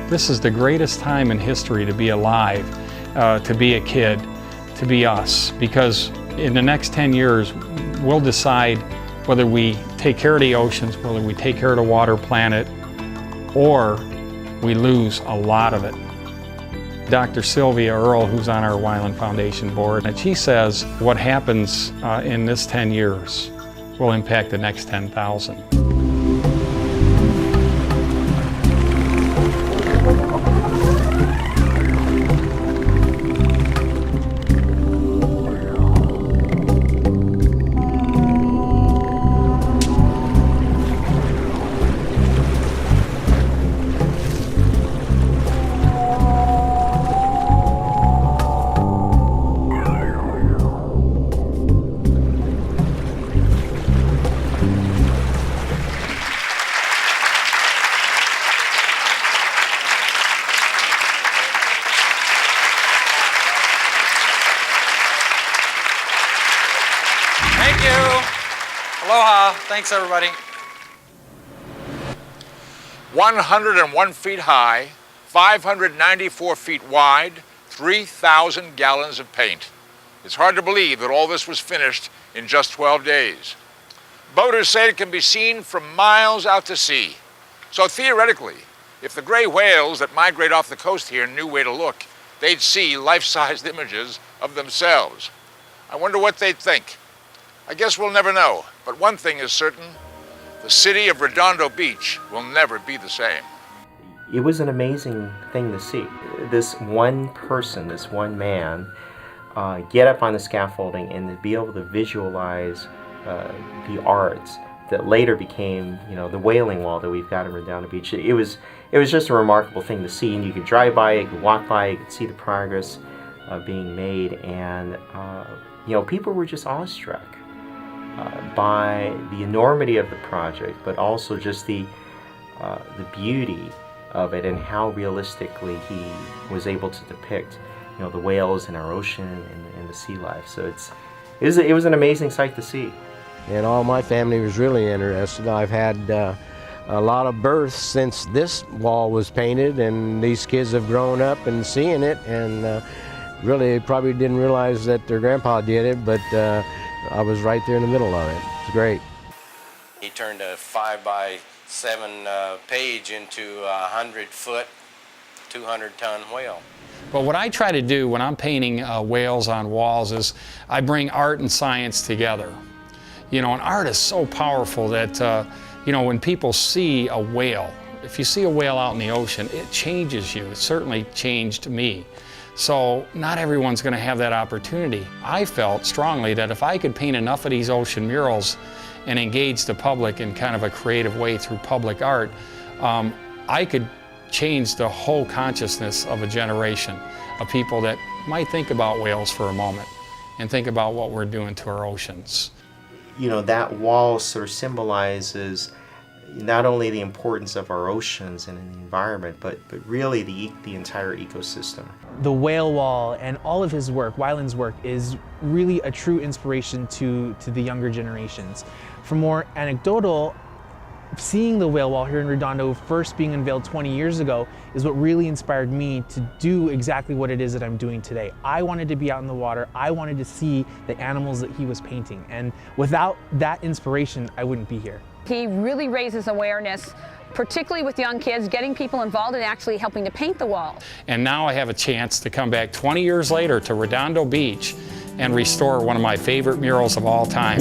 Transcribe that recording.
This is the greatest time in history to be alive, to be a kid, to be us, because in the next 10 years, we'll decide whether we take care of the oceans, whether we take care of the water planet, or we lose a lot of it. Dr. Sylvia Earle, who's on our Wyland Foundation board, and she says what happens in this 10 years will impact the next 10,000. Thank you. Aloha. Thanks, everybody. 101 feet high, 594 feet wide, 3,000 gallons of paint. It's hard to believe that all this was finished in just 12 days. Boaters say it can be seen from miles out to sea. So theoretically, if the gray whales that migrate off the coast here knew where to look, they'd see life-sized images of themselves. I wonder what they'd think. I guess we'll never know, but one thing is certain, the city of Redondo Beach will never be the same. It was an amazing thing to see. This one person, this one man, get up on the scaffolding and to be able to visualize the arts that later became, the whaling wall that we've got in Redondo Beach. It was just a remarkable thing to see, and you could drive by, you could walk by, you could see the progress being made, and people were just awestruck by the enormity of the project, but also just the beauty of it and how realistically he was able to depict, the whales in our ocean and the sea life. So it was an amazing sight to see. And all my family was really interested. I've had a lot of births since this wall was painted, and these kids have grown up and seeing it, and really probably didn't realize that their grandpa did it, but I was right there in the middle of it. It's great. He turned a 5x7 page into a 100-foot, 200-ton whale. But what I try to do when I'm painting whales on walls is I bring art and science together. And art is so powerful that, when people see a whale, if you see a whale out in the ocean, it changes you. It certainly changed me. So not everyone's going to have that opportunity. I felt strongly that if I could paint enough of these ocean murals and engage the public in kind of a creative way through public art, I could change the whole consciousness of a generation of people that might think about whales for a moment and think about what we're doing to our oceans. That wall sort of symbolizes not only the importance of our oceans and the environment, but really the entire ecosystem. The whale wall and all of his work, Wyland's work, is really a true inspiration to the younger generations. For more anecdotal, seeing the whale wall here in Redondo first being unveiled 20 years ago is what really inspired me to do exactly what it is that I'm doing today. I wanted to be out in the water. I wanted to see the animals that he was painting. And without that inspiration, I wouldn't be here. He really raises awareness, particularly with young kids, getting people involved in actually helping to paint the wall. And now I have a chance to come back 20 years later to Redondo Beach and restore one of my favorite murals of all time.